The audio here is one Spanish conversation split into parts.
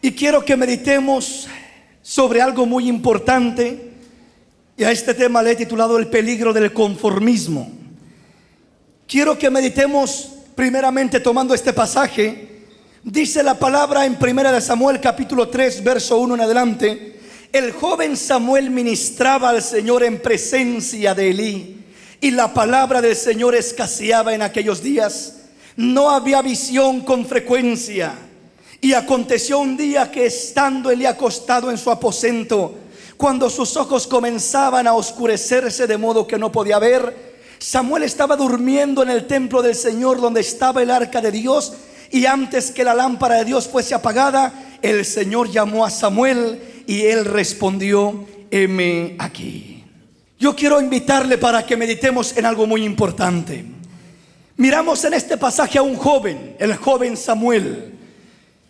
Y quiero que meditemos sobre algo muy importante. Y a este tema le he titulado el peligro del conformismo. Quiero que meditemos primeramente tomando este pasaje. Dice la palabra en 1 Samuel capítulo 3 verso 1 en adelante: el joven Samuel ministraba al Señor en presencia de Elí, y la palabra del Señor escaseaba en aquellos días. No había visión con frecuencia. Y aconteció un día que, estando Elí acostado en su aposento, cuando sus ojos comenzaban a oscurecerse de modo que no podía ver, Samuel estaba durmiendo en el templo del Señor, donde estaba el arca de Dios. Y antes que la lámpara de Dios fuese apagada, el Señor llamó a Samuel, y él respondió: heme aquí. Yo quiero invitarle para que meditemos en algo muy importante. Miramos en este pasaje a un joven, el joven Samuel.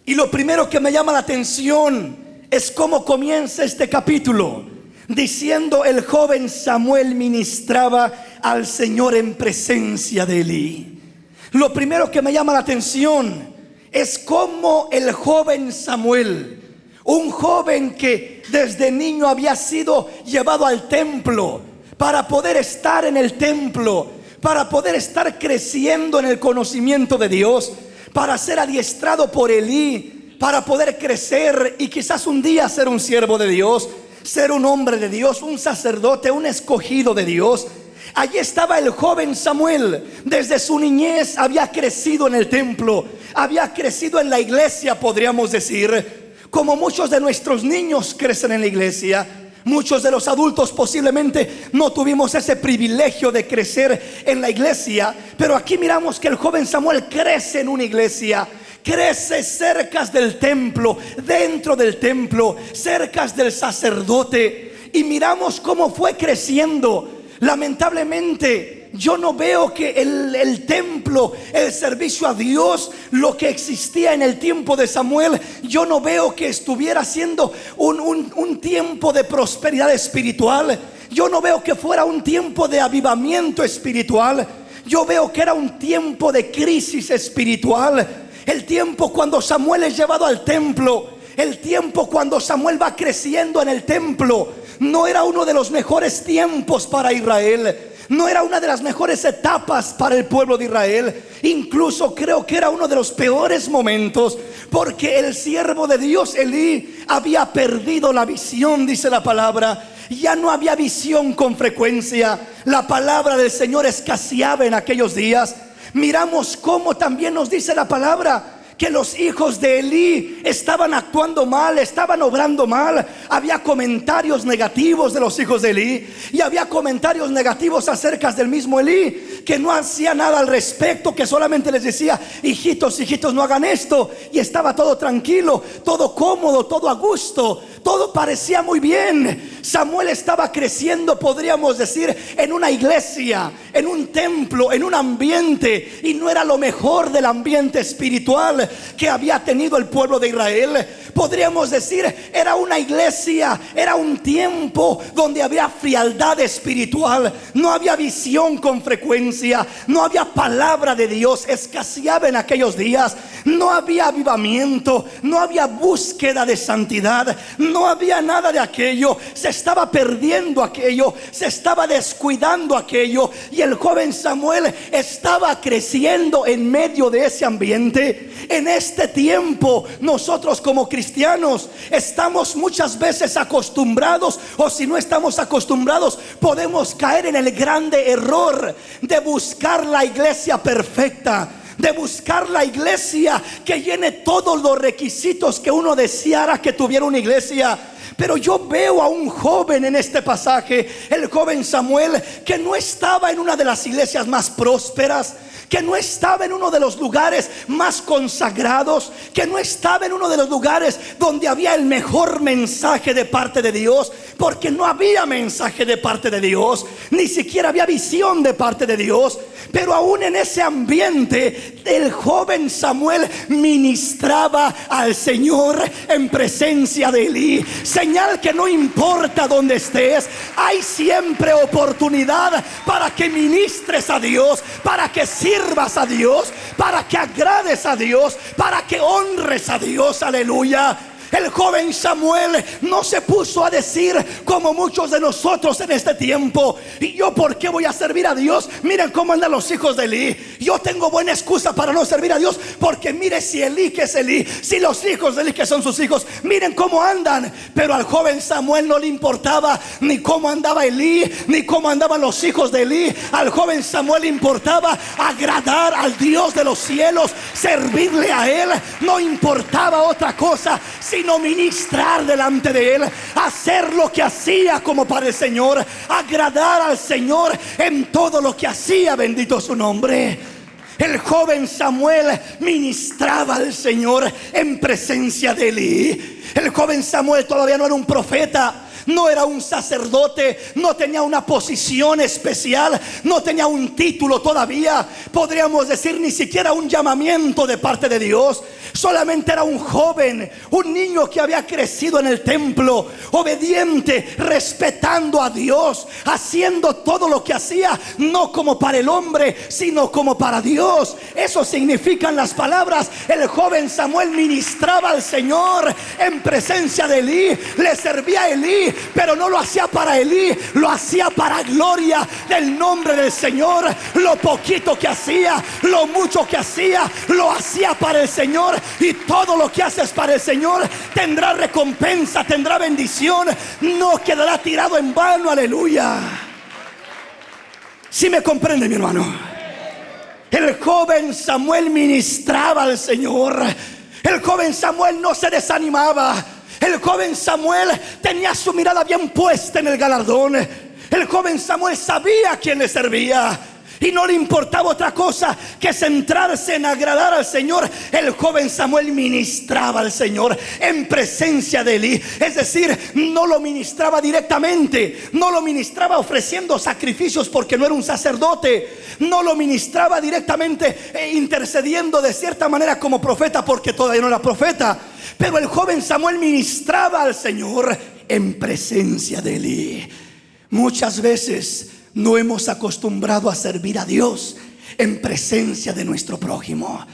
Y lo primero que me llama la atención es cómo comienza este capítulo, diciendo: el joven Samuel ministraba al Señor en presencia de Elí. Lo primero que me llama la atención es cómo el joven Samuel, un joven que desde niño había sido llevado al templo para poder estar en el templo, para poder estar creciendo en el conocimiento de Dios, para ser adiestrado por Elí, para poder crecer y quizás un día ser un siervo de Dios, ser un hombre de Dios, un sacerdote, un escogido de Dios. Allí estaba el joven Samuel. Desde su niñez había crecido en el templo, había crecido en la iglesia, podríamos decir, como muchos de nuestros niños crecen en la iglesia. Muchos de los adultos posiblemente no tuvimos ese privilegio de crecer en la iglesia, pero aquí miramos que el joven Samuel crece en una iglesia, crece cerca del templo, dentro del templo, cerca del sacerdote. Y miramos cómo fue creciendo. Lamentablemente yo no veo que el templo, el servicio a Dios, lo que existía en el tiempo de Samuel, yo no veo que estuviera siendo un tiempo de prosperidad espiritual. Yo no veo que fuera un tiempo de avivamiento espiritual. Yo veo que era un tiempo de crisis espiritual. El tiempo cuando Samuel es llevado al templo, el tiempo cuando Samuel va creciendo en el templo, no era uno de los mejores tiempos para Israel. No era una de las mejores etapas para el pueblo de Israel. Incluso creo que era uno de los peores momentos, porque el siervo de Dios Elí había perdido la visión, dice la palabra. Ya no había visión con frecuencia. La palabra del Señor escaseaba en aquellos días. Miramos cómo también nos dice la palabra que los hijos de Elí estaban actuando mal, estaban obrando mal. Había comentarios negativos de los hijos de Elí, y había comentarios negativos acerca del mismo Elí, que no hacía nada al respecto, que solamente les decía: hijitos, hijitos, no hagan esto. Y estaba todo tranquilo, todo cómodo, todo a gusto, todo parecía muy bien. Samuel estaba creciendo, podríamos decir, en una iglesia, en un templo, en un ambiente, y no era lo mejor del ambiente espiritual que había tenido el pueblo de Israel. Podríamos decir, era una iglesia, era un tiempo donde había frialdad espiritual, no había visión con frecuencia, no había palabra de Dios, escaseaba en aquellos días, no había avivamiento, no había búsqueda de santidad, no había nada de aquello. Se estaba perdiendo aquello, se estaba descuidando aquello, y el joven Samuel estaba creciendo en medio de ese ambiente. En este tiempo nosotros como cristianos estamos muchas veces acostumbrados, o si no estamos acostumbrados, podemos caer en el grande error de buscar la iglesia perfecta, de buscar la iglesia que llene todos los requisitos que uno deseara que tuviera una iglesia. Pero yo veo a un joven en este pasaje, el joven Samuel, que no estaba en una de las iglesias más prósperas, que no estaba en uno de los lugares más consagrados, que no estaba en uno de los lugares donde había el mejor mensaje de parte de Dios, porque no había mensaje de parte de Dios, ni siquiera había visión de parte de Dios. Pero aún en ese ambiente, el joven Samuel ministraba al Señor en presencia de Elí. Señal que no importa dónde estés, hay siempre oportunidad para que ministres a Dios, para que sirvas a Dios, para que agrades a Dios, para que honres a Dios. Aleluya. El joven Samuel no se puso a decir como muchos de nosotros en este tiempo: ¿y yo por qué voy a servir a Dios? Miren cómo andan los hijos de Elí. Yo tengo buena excusa para no servir a Dios, porque mire si Elí que es Elí, si los hijos de Elí que son sus hijos, miren cómo andan. Pero al joven Samuel no le importaba ni cómo andaba Elí, ni cómo andaban los hijos de Elí. Al joven Samuel le importaba agradar al Dios de los cielos, servirle a Él. No importaba otra cosa sino ministrar delante de Él, hacer lo que hacía como para el Señor, agradar al Señor en todo lo que hacía. Bendito su nombre. El joven Samuel ministraba al Señor en presencia de Elí. El joven Samuel todavía no era un profeta, no era un sacerdote, no tenía una posición especial, no tenía un título todavía, podríamos decir ni siquiera un llamamiento de parte de Dios. Solamente era un joven, un niño que había crecido en el templo, obediente, respetando a Dios, haciendo todo lo que hacía, no como para el hombre, sino como para Dios. Eso significan las palabras: el joven Samuel ministraba al Señor en presencia de Elí, le servía a Elí, pero no lo hacía para Elí, lo hacía para gloria del nombre del Señor. Lo poquito que hacía, lo mucho que hacía, lo hacía para el Señor. Y todo lo que haces para el Señor tendrá recompensa, tendrá bendición, no quedará tirado en vano. Aleluya. ¿Sí me comprende, mi hermano? El joven Samuel ministraba al Señor. El joven Samuel no se desanimaba. El joven Samuel tenía su mirada bien puesta en el galardón. El joven Samuel sabía a quién le servía y no le importaba otra cosa que centrarse en agradar al Señor. El joven Samuel ministraba al Señor en presencia de Elí. Es decir, no lo ministraba directamente, no lo ministraba ofreciendo sacrificios porque no era un sacerdote, no lo ministraba directamente intercediendo de cierta manera como profeta porque todavía no era profeta. Pero el joven Samuel ministraba al Señor en presencia de Elí. Muchas veces no hemos acostumbrado a servir a Dios en presencia de nuestro prójimo.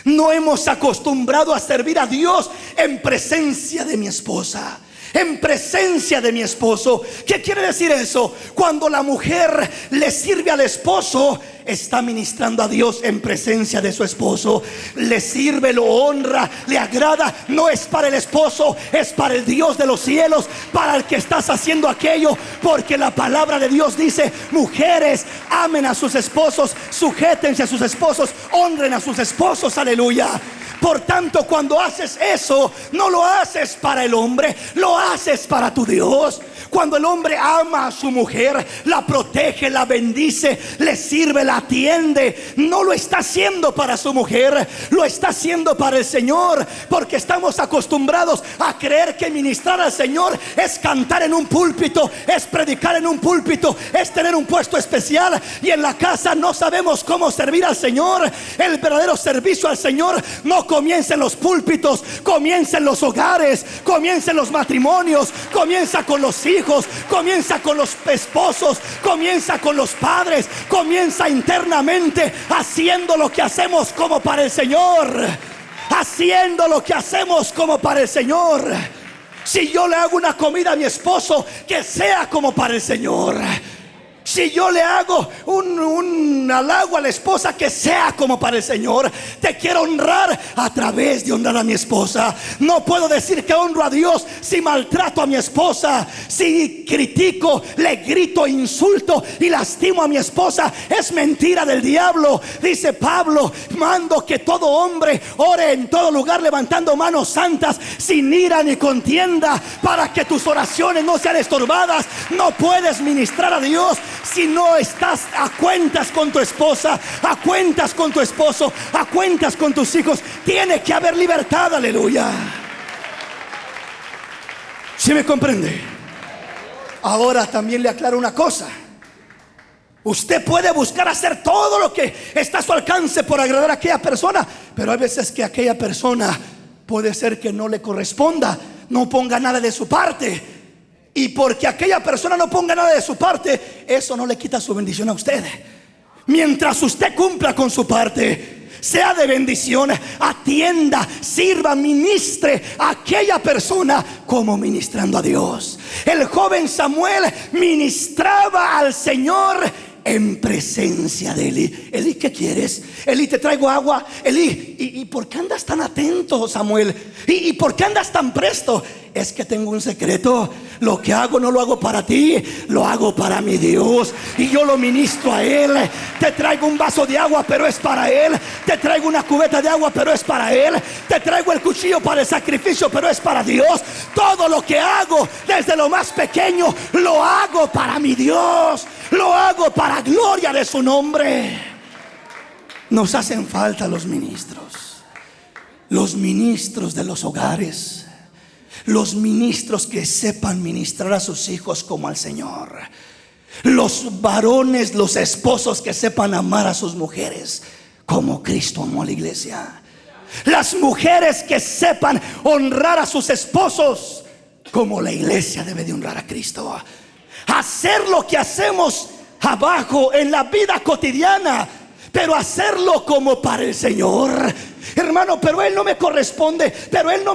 No hemos acostumbrado a servir a Dios en presencia de mi esposa, en presencia de mi esposo. ¿Qué quiere decir eso? Cuando la mujer le sirve al esposo, está ministrando a Dios en presencia de su esposo. Le sirve, lo honra, le agrada. No es para el esposo, es para el Dios de los cielos, para el que estás haciendo aquello. Porque la palabra de Dios dice: mujeres, amen a sus esposos, sujétense a sus esposos, honren a sus esposos. Aleluya. Por tanto, cuando haces eso, no lo haces para el hombre, lo haces para tu Dios. Cuando el hombre ama a su mujer, la protege, la bendice, le sirve, la atiende, no lo está haciendo para su mujer, lo está haciendo para el Señor. Porque estamos acostumbrados a creer que ministrar al Señor es cantar en un púlpito, es predicar en un púlpito, es tener un puesto especial. Y en la casa no sabemos cómo servir al Señor. El verdadero servicio al Señor no comienza en los púlpitos, comienza en los hogares, comienza en los matrimonios, comienza con los hijos, comienza con los esposos, comienza con los padres, comienza internamente haciendo lo que hacemos como para el Señor, haciendo lo que hacemos como para el Señor. Si yo le hago una comida a mi esposo, que sea como para el Señor. Si yo le hago un halago a la esposa, que sea como para el Señor. Te quiero honrar a través de honrar a mi esposa. No puedo decir que honro a Dios si maltrato a mi esposa, si critico, le grito, insulto y lastimo a mi esposa. Es mentira del diablo. Dice Pablo: mando que todo hombre ore en todo lugar, levantando manos santas, sin ira ni contienda, para que tus oraciones no sean estorbadas. No puedes ministrar a Dios si no estás a cuentas con tu esposa, a cuentas con tu esposo, a cuentas con tus hijos. Tiene que haber libertad. Aleluya. ¿Sí me comprende? Ahora también le aclaro una cosa: usted puede buscar hacer todo lo que está a su alcance por agradar a aquella persona, pero hay veces que aquella persona puede ser que no le corresponda, no ponga nada de su parte. Y porque aquella persona no ponga nada de su parte, eso no le quita su bendición a usted. Mientras usted cumpla con su parte, sea de bendición, atienda, sirva, ministre a aquella persona como ministrando a Dios. El joven Samuel ministraba al Señor en presencia de Elí. Elí, ¿qué quieres? Elí, te traigo agua. Elí, ¿y por qué andas tan atento, Samuel? ¿Y por qué andas tan presto? Es que tengo un secreto. Lo que hago no lo hago para ti, lo hago para mi Dios, y yo lo ministro a Él. Te traigo un vaso de agua, pero es para Él. Te traigo una cubeta de agua, pero es para Él. Te traigo el cuchillo para el sacrificio, pero es para Dios. Todo lo que hago, desde lo más pequeño, lo hago para mi Dios. Lo hago para gloria de su nombre. Nos hacen falta los ministros de los hogares, los ministros que sepan ministrar a sus hijos como al Señor, los varones, los esposos que sepan amar a sus mujeres como Cristo amó a la iglesia, las mujeres que sepan honrar a sus esposos como la iglesia debe de honrar a Cristo. Hacer lo que hacemos abajo en la vida cotidiana, pero hacerlo como para el Señor. Hermano, pero Él no me corresponde, pero Él no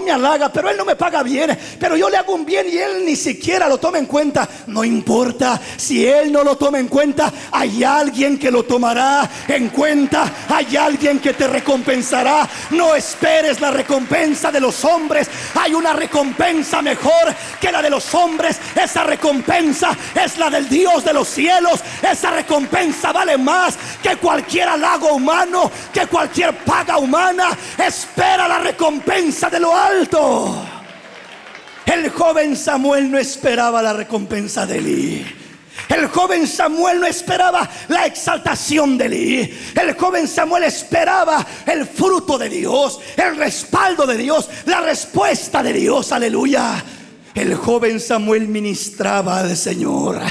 me halaga, pero Él no me paga bien, pero yo le hago un bien y Él ni siquiera lo toma en cuenta. No importa, si Él no lo toma en cuenta, hay alguien que lo tomará en cuenta. Hay alguien que te recompensará. No esperes la recompensa de los hombres. Hay una recompensa mejor que la de los hombres. Esa recompensa es la del Dios de los cielos. Esa recompensa vale más que cualquier halago humano, que cualquier paga humana. Espera la recompensa de lo alto. El joven Samuel no esperaba la recompensa de Elí. El joven Samuel no esperaba la exaltación de Elí. El joven Samuel esperaba el fruto de Dios, el respaldo de Dios, la respuesta de Dios. Aleluya. El joven Samuel ministraba al Señor.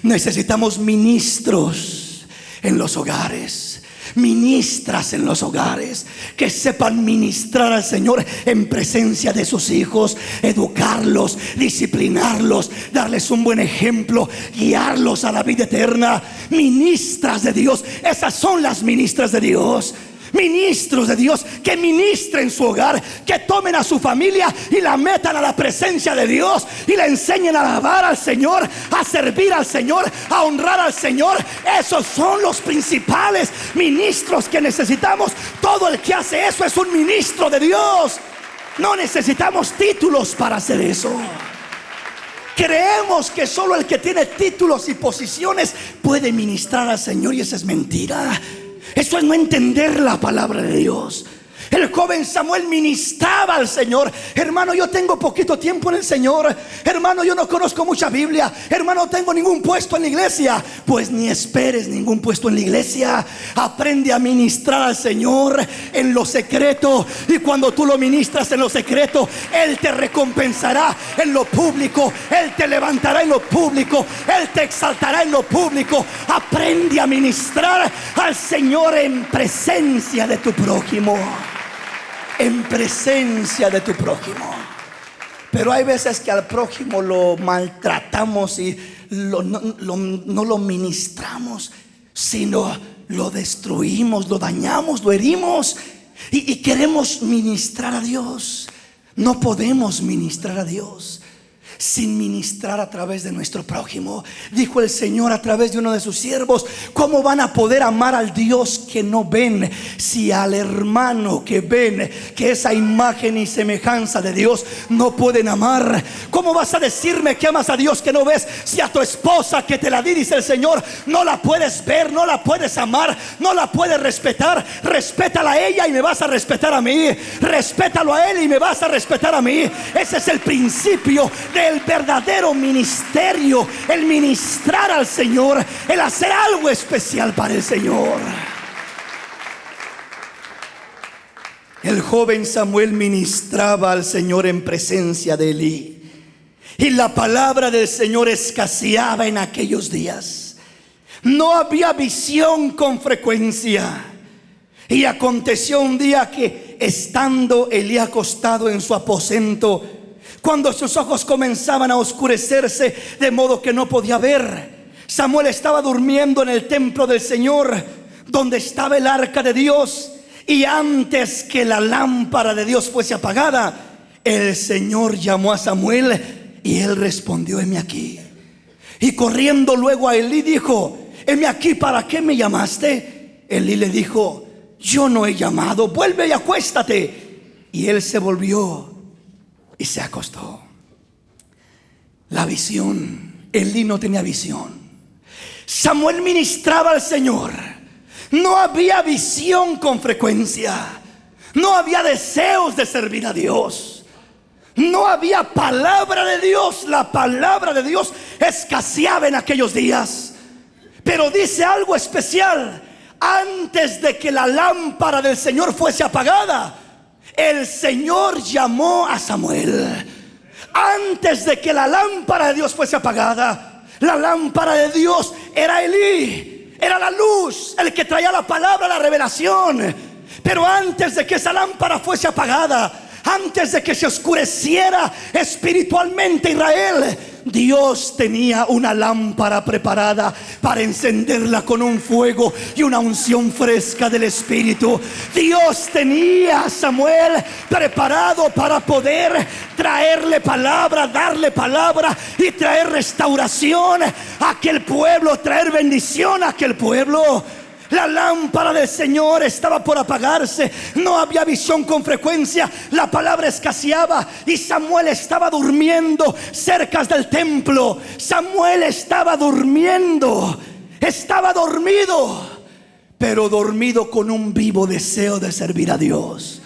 Necesitamos ministros en los hogares, ministras en los hogares que sepan ministrar al Señor en presencia de sus hijos, educarlos, disciplinarlos, darles un buen ejemplo, guiarlos a la vida eterna. Ministras de Dios, esas son las ministras de Dios. Ministros de Dios que ministren su hogar, que tomen a su familia y la metan a la presencia de Dios y le enseñen a alabar al Señor, a servir al Señor, a honrar al Señor. Esos son los principales ministros que necesitamos. Todo el que hace eso es un ministro de Dios. No necesitamos títulos para hacer eso. Creemos que solo el que tiene títulos y posiciones puede ministrar al Señor, y esa es mentira. Eso es no entender la palabra de Dios. El joven Samuel ministraba al Señor. Hermano, yo tengo poquito tiempo en el Señor. Hermano, yo no conozco mucha Biblia. Hermano, no tengo ningún puesto en la iglesia. Pues ni esperes ningún puesto en la iglesia. Aprende a ministrar al Señor en lo secreto. Y cuando tú lo ministras en lo secreto, Él te recompensará en lo público. Él te levantará en lo público. Él te exaltará en lo público. Aprende a ministrar al Señor en presencia de tu prójimo. En presencia de tu prójimo. Pero hay veces que al prójimo lo maltratamos y no lo ministramos, sino lo destruimos, lo dañamos, lo herimos, y queremos ministrar a Dios. No podemos ministrar a Dios sin ministrar a través de nuestro prójimo. Dijo el Señor a través de uno de sus siervos: ¿cómo van a poder amar al Dios que no ven, si al hermano que ven, que esa imagen y semejanza de Dios, no pueden amar? ¿Cómo vas a decirme que amas a Dios que no ves, si a tu esposa que te la di, dice el Señor, no la puedes ver, no la puedes amar, no la puedes respetar? Respétala a ella y me vas a respetar a mí. Respétalo a él y me vas a respetar a mí. Ese es el principio del verdadero ministerio, el ministrar al Señor, el hacer algo especial para el Señor. El joven Samuel ministraba al Señor en presencia de Elí, y la palabra del Señor escaseaba en aquellos días. No había visión con frecuencia. Y aconteció un día que, estando Elí acostado en su aposento, cuando sus ojos comenzaban a oscurecerse de modo que no podía ver, Samuel estaba durmiendo en el templo del Señor, donde estaba el arca de Dios. Y antes que la lámpara de Dios fuese apagada, el Señor llamó a Samuel y él respondió: heme aquí. Y corriendo luego a Elí dijo: heme aquí, ¿para qué me llamaste? Elí le dijo: yo no he llamado, vuelve y acuéstate. Y él se volvió y se acostó. La visión, Elí no tenía visión. Samuel ministraba al Señor. No había visión con frecuencia. No había deseos de servir a Dios. No había palabra de Dios. La palabra de Dios escaseaba en aquellos días. Pero dice algo especial: antes de que la lámpara del Señor fuese apagada, el Señor llamó a Samuel. Antes de que la lámpara de Dios fuese apagada, la lámpara de Dios era Elí, era la luz, el que traía la palabra, la revelación. Pero antes de que esa lámpara fuese apagada, antes de que se oscureciera espiritualmente Israel, Dios tenía una lámpara preparada para encenderla con un fuego y una unción fresca del Espíritu. Dios tenía a Samuel preparado para poder traerle palabra, darle palabra y traer restauración a aquel pueblo, traer bendición a aquel pueblo. La lámpara del Señor estaba por apagarse. No había visión con frecuencia. La palabra escaseaba. Y Samuel estaba durmiendo cerca del templo. Samuel estaba durmiendo. Estaba dormido. Pero dormido con un vivo deseo de servir a Dios.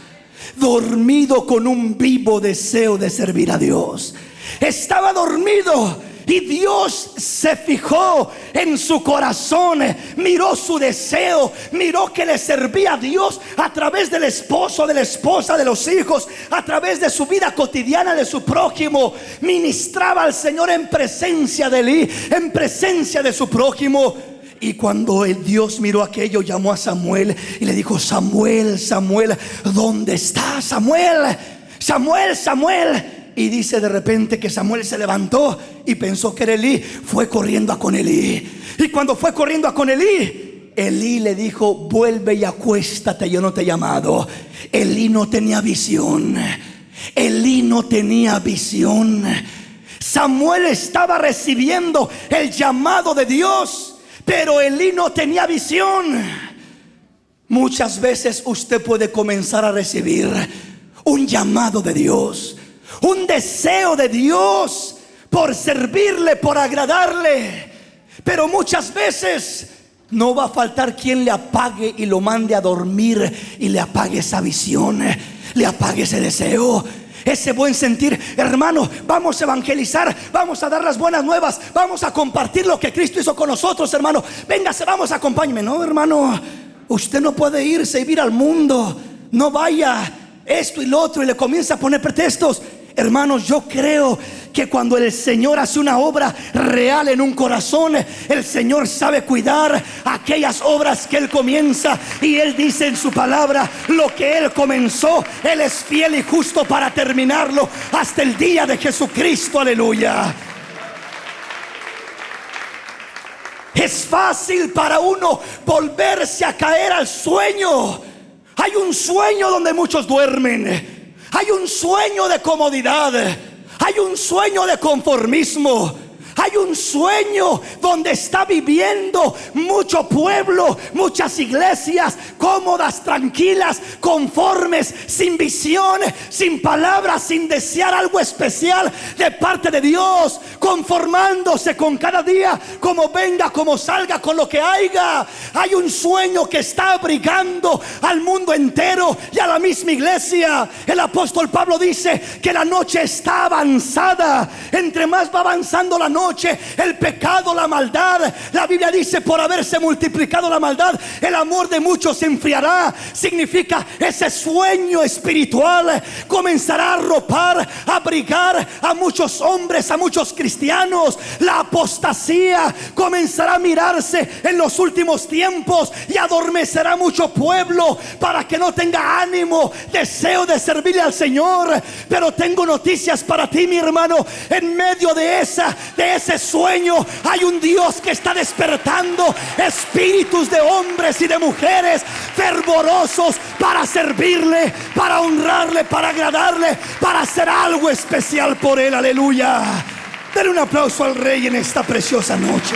Dormido con un vivo deseo de servir a Dios. Estaba dormido. Y Dios se fijó en su corazón, miró su deseo, miró que le servía a Dios a través del esposo, de la esposa, de los hijos, a través de su vida cotidiana, de su prójimo. Ministraba al Señor en presencia de Elí, en presencia de su prójimo. Y cuando el Dios miró aquello, llamó a Samuel y le dijo: Samuel, Samuel, ¿dónde estás? Samuel, Samuel, Samuel. Y dice de repente que Samuel se levantó y pensó que era Elí. Fue corriendo a con Elí. Y cuando fue corriendo a con Elí, Elí le dijo: vuelve y acuéstate, yo no te he llamado. Elí no tenía visión. Elí no tenía visión. Samuel estaba recibiendo el llamado de Dios, pero Elí no tenía visión. Muchas veces usted puede comenzar a recibir un llamado de Dios, un deseo de Dios por servirle, por agradarle. Pero muchas veces no va a faltar quien le apague y lo mande a dormir y le apague esa visión, le apague ese deseo, ese buen sentir. Hermano, vamos a evangelizar, vamos a dar las buenas nuevas, vamos a compartir lo que Cristo hizo con nosotros, hermano. Véngase, vamos, acompáñeme. No, hermano, usted no puede irse y ir al mundo. No vaya, esto y lo otro, y le comienza a poner pretextos. Hermanos, yo creo que cuando el Señor hace una obra real en un corazón, el Señor sabe cuidar aquellas obras que Él comienza. Y Él dice en su palabra: lo que Él comenzó, Él es fiel y justo para terminarlo hasta el día de Jesucristo. Aleluya. Es fácil para uno volverse a caer al sueño. Hay un sueño donde muchos duermen. Hay un sueño de comodidad. Hay un sueño de conformismo. Hay un sueño donde está viviendo mucho pueblo, muchas iglesias cómodas, tranquilas, conformes, sin visión, sin palabras, sin desear algo especial de parte de Dios, conformándose con cada día, como venga, como salga, con lo que haya. Hay un sueño que está abrigando al mundo entero y a la misma iglesia. El apóstol Pablo dice que la noche está avanzada. Entre más va avanzando la noche, el pecado, la maldad, la Biblia dice: por haberse multiplicado la maldad, el amor de muchos se enfriará. Significa ese sueño espiritual comenzará a arropar, a abrigar a muchos hombres, a muchos cristianos. La apostasía comenzará a mirarse en los últimos tiempos y adormecerá mucho pueblo para que no tenga ánimo, deseo de servirle al Señor. Pero tengo noticias para ti, mi hermano. En medio de esa ese sueño hay un Dios que está despertando espíritus de hombres y de mujeres fervorosos para servirle, para honrarle, para agradarle, para hacer algo especial por Él. Aleluya. Denle un aplauso al Rey en esta preciosa noche.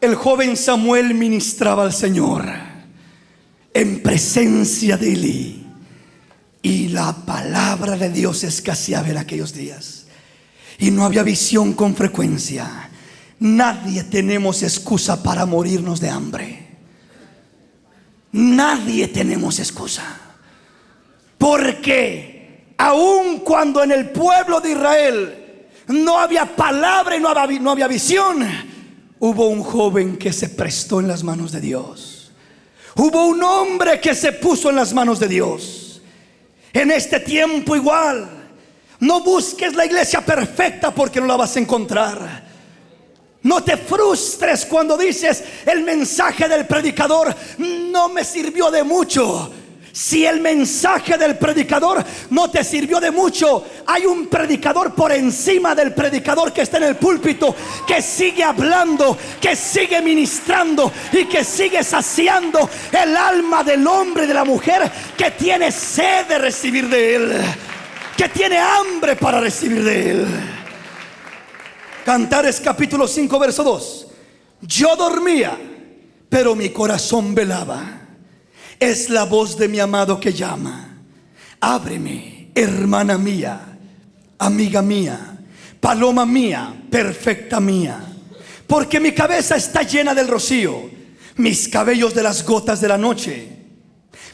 El joven Samuel ministraba al Señor en presencia de Elí, y la palabra de Dios escaseaba en aquellos días, y no había visión con frecuencia. Nadie tenemos excusa para morirnos de hambre. Nadie tenemos excusa, porque aun cuando en el pueblo de Israel no había palabra y no había visión, hubo un joven que se prestó en las manos de Dios. Hubo un hombre que se puso en las manos de Dios. En este tiempo igual, no busques la iglesia perfecta, porque no la vas a encontrar. No te frustres cuando dices: el mensaje del predicador no me sirvió de mucho. Si el mensaje del predicador no te sirvió de mucho, hay un predicador por encima del predicador que está en el púlpito, que sigue hablando, que sigue ministrando y que sigue saciando el alma del hombre y de la mujer que tiene sed de recibir de Él, que tiene hambre para recibir de Él. Cantares capítulo 5 verso 2. Yo dormía, pero mi corazón velaba. Es la voz de mi amado que llama. Ábreme, hermana mía, amiga mía, paloma mía, perfecta mía. Porque mi cabeza está llena del rocío, mis cabellos de las gotas de la noche.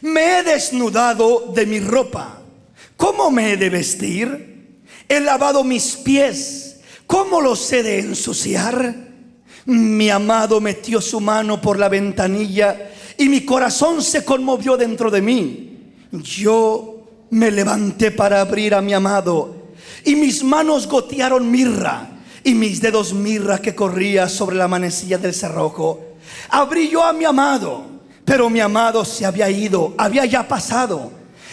Me he desnudado de mi ropa. ¿Cómo me he de vestir? He lavado mis pies. ¿Cómo los he de ensuciar? Mi amado metió su mano por la ventanilla y mi corazón se conmovió dentro de mí. Yo me levanté para abrir a mi amado, y mis manos gotearon mirra, y mis dedos mirra que corría sobre la manecilla del cerrojo. Abrí yo a mi amado, pero mi amado se había ido, había ya pasado,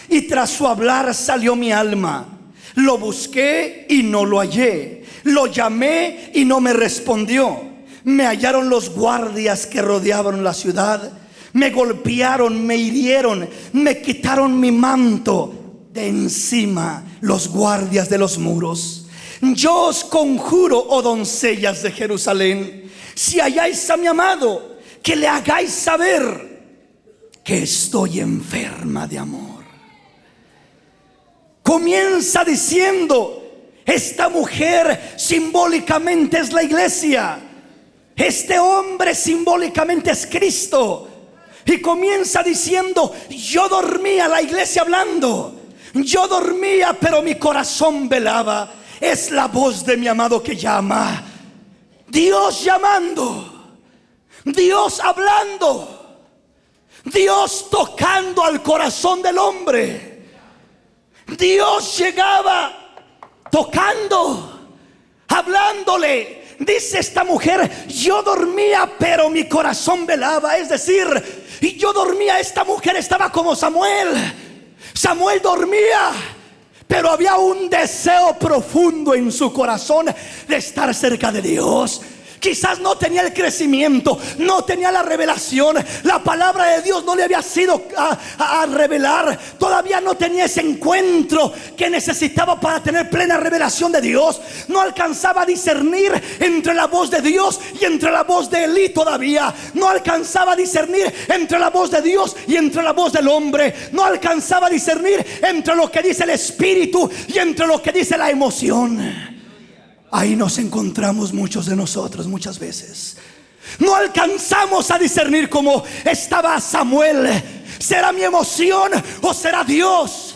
y tras su hablar salió mi alma. Lo busqué y no lo hallé, lo llamé y no me respondió. Me hallaron los guardias que rodeaban la ciudad. Me golpearon, me hirieron, me quitaron mi manto de encima los guardias de los muros. Yo os conjuro, oh doncellas de Jerusalén, si halláis a mi amado, que le hagáis saber que estoy enferma de amor. Comienza diciendo: esta mujer simbólicamente es la iglesia, este hombre simbólicamente es Cristo. Y comienza diciendo: yo dormía, la iglesia hablando. Yo dormía, pero mi corazón velaba. Es la voz de mi amado que llama. Dios llamando, Dios hablando, Dios tocando al corazón del hombre. Dios llegaba tocando, hablándole. Dice esta mujer: yo dormía, pero mi corazón velaba. Es decir, y yo dormía, esta mujer estaba como Samuel. Samuel dormía, pero había un deseo profundo en su corazón de estar cerca de Dios. Quizás no tenía el crecimiento, no tenía la revelación, la palabra de Dios no le había sido a revelar. Todavía no tenía ese encuentro que necesitaba para tener plena revelación de Dios. No alcanzaba a discernir entre la voz de Dios y entre la voz de Elí todavía. No alcanzaba a discernir entre la voz de Dios y entre la voz del hombre. No alcanzaba a discernir entre lo que dice el Espíritu y entre lo que dice la emoción. Ahí nos encontramos muchos de nosotros muchas veces. No alcanzamos a discernir como estaba Samuel. ¿Será mi emoción o será Dios?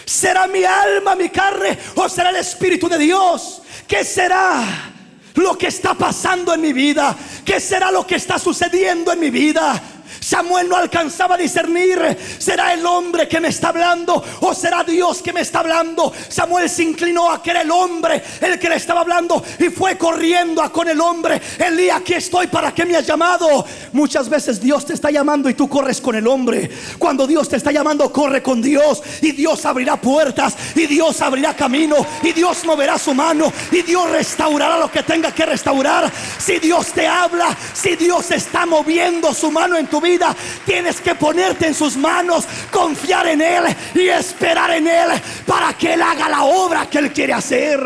¿Será mi alma, mi carne, o será el Espíritu de Dios? ¿Qué será lo que está pasando en mi vida? ¿Qué será lo que está sucediendo en mi vida? Samuel no alcanzaba a discernir, ¿será el hombre que me está hablando o será Dios que me está hablando? Samuel se inclinó a que era el hombre el que le estaba hablando y fue corriendo a con el hombre. Elí, aquí estoy, ¿para qué me has llamado? Muchas veces Dios te está llamando y tú corres con el hombre. Cuando Dios te está llamando, corre con Dios, y Dios abrirá puertas, y Dios abrirá camino, y Dios moverá su mano, y Dios restaurará lo que tenga que restaurar. Si Dios te habla, si Dios está moviendo su mano en tu vida, tienes que ponerte en sus manos, confiar en Él y esperar en Él para que Él haga la obra que Él quiere hacer.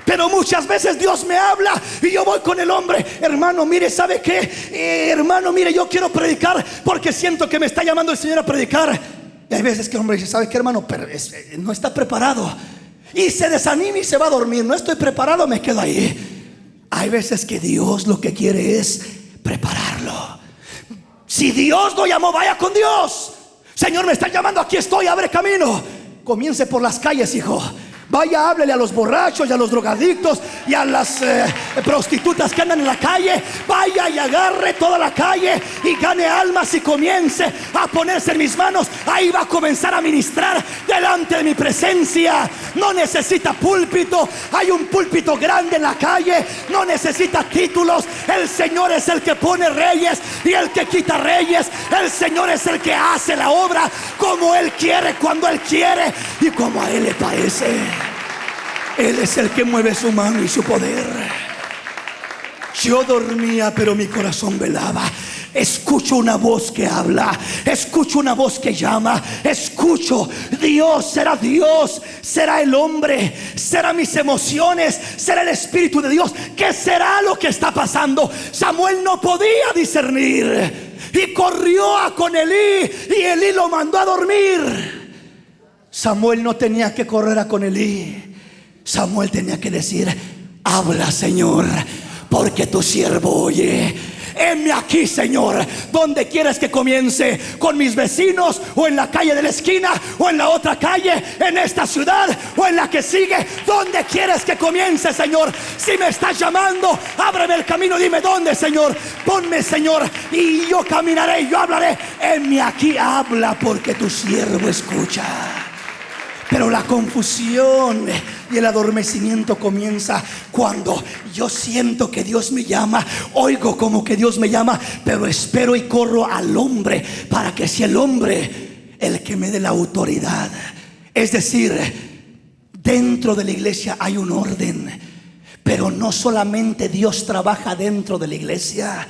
Pero muchas veces Dios me habla y yo voy con el hombre: hermano, mire, ¿sabe qué? Hermano, mire, yo quiero predicar porque siento que me está llamando el Señor a predicar. Y hay veces que el hombre dice: ¿sabe qué, hermano? Pero no está preparado, y se desanima y se va a dormir. No estoy preparado, me quedo ahí. Hay veces que Dios lo que quiere es prepararlo. Si Dios lo llamó, vaya con Dios. Señor, me está llamando, aquí estoy, abre camino. Comience por las calles, hijo. Vaya, háblele a los borrachos y a los drogadictos y a las prostitutas que andan en la calle. Vaya y agarre toda la calle y gane almas y comience a ponerse en mis manos. Ahí va a comenzar a ministrar delante de mi presencia. No necesita púlpito, hay un púlpito grande en la calle. No necesita títulos. El Señor es el que pone reyes y el que quita reyes. El Señor es el que hace la obra como Él quiere, cuando Él quiere y como a Él le parece. Él es el que mueve su mano y su poder. Yo dormía, pero mi corazón velaba. Escucho una voz que habla, escucho una voz que llama, escucho: Dios, será el hombre, será mis emociones, será el Espíritu de Dios. ¿Qué será lo que está pasando? Samuel no podía discernir y corrió a con Elí, y Elí lo mandó a dormir. Samuel no tenía que correr a con Elí. Samuel tenía que decir: habla, Señor, porque tu siervo oye. Heme aquí, Señor. ¿Dónde quieres que comience? ¿Con mis vecinos? ¿O en la calle de la esquina? ¿O en la otra calle? ¿En esta ciudad? ¿O en la que sigue? ¿Dónde quieres que comience, Señor? Si me estás llamando, ábreme el camino. Dime dónde, Señor. Ponme, Señor, y yo caminaré, yo hablaré. Heme aquí, habla, porque tu siervo escucha. Pero la confusión y el adormecimiento comienza cuando yo siento que Dios me llama, oigo como que Dios me llama, pero espero y corro al hombre para que sea el hombre el que me dé la autoridad. Es decir, dentro de la iglesia hay un orden, pero no solamente Dios trabaja dentro de la iglesia,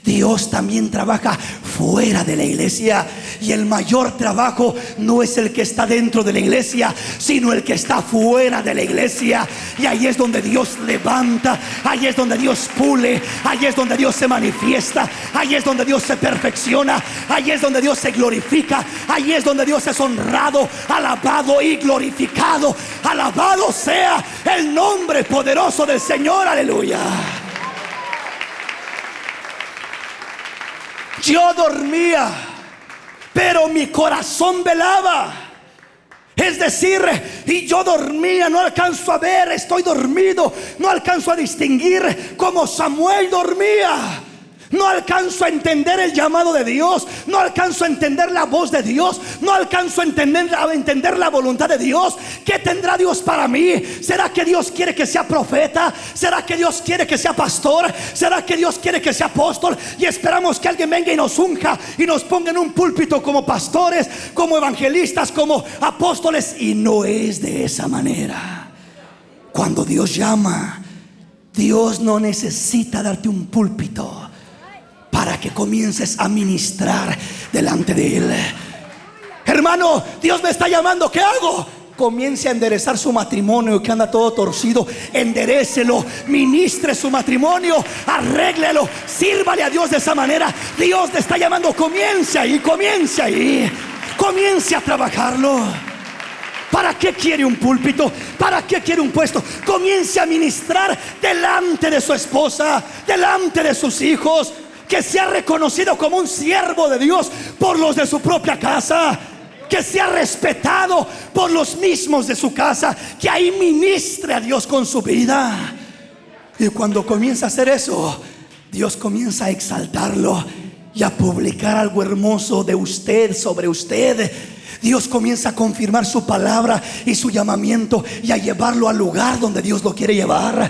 Dios también trabaja fuera de la iglesia. Y el mayor trabajo no es el que está dentro de la iglesia, sino el que está fuera de la iglesia. Y ahí es donde Dios levanta, ahí es donde Dios pule, ahí es donde Dios se manifiesta, ahí es donde Dios se perfecciona, ahí es donde Dios se glorifica, ahí es donde Dios es honrado, alabado y glorificado. Alabado sea el nombre poderoso del Señor. Aleluya. Yo dormía, pero mi corazón velaba. Es decir, y yo dormía, no alcanzo a ver, estoy dormido, no alcanzo a distinguir como Samuel dormía. No alcanzo a entender el llamado de Dios, no alcanzo a entender la voz de Dios, no alcanzo a entender la voluntad de Dios. ¿Qué tendrá Dios para mí? ¿Será que Dios quiere que sea profeta? ¿Será que Dios quiere que sea pastor? ¿Será que Dios quiere que sea apóstol? Y esperamos que alguien venga y nos unja y nos ponga en un púlpito como pastores, como evangelistas, como apóstoles. Y no es de esa manera. Cuando Dios llama, Dios no necesita darte un púlpito para que comiences a ministrar delante de Él. Hermano, Dios me está llamando, ¿qué hago? Comience a enderezar su matrimonio que anda todo torcido. Enderécelo, ministre su matrimonio, arréglelo, sírvale a Dios de esa manera. Dios te está llamando, comience ahí, comience a trabajarlo. ¿Para qué quiere un púlpito? ¿Para qué quiere un puesto? Comience a ministrar delante de su esposa, delante de sus hijos. Que sea reconocido como un siervo de Dios por los de su propia casa. Que sea respetado por los mismos de su casa. Que ahí ministre a Dios con su vida. Y cuando comienza a hacer eso, Dios comienza a exaltarlo y a publicar algo hermoso de usted, sobre usted. Dios comienza a confirmar su palabra y su llamamiento y a llevarlo al lugar donde Dios lo quiere llevar.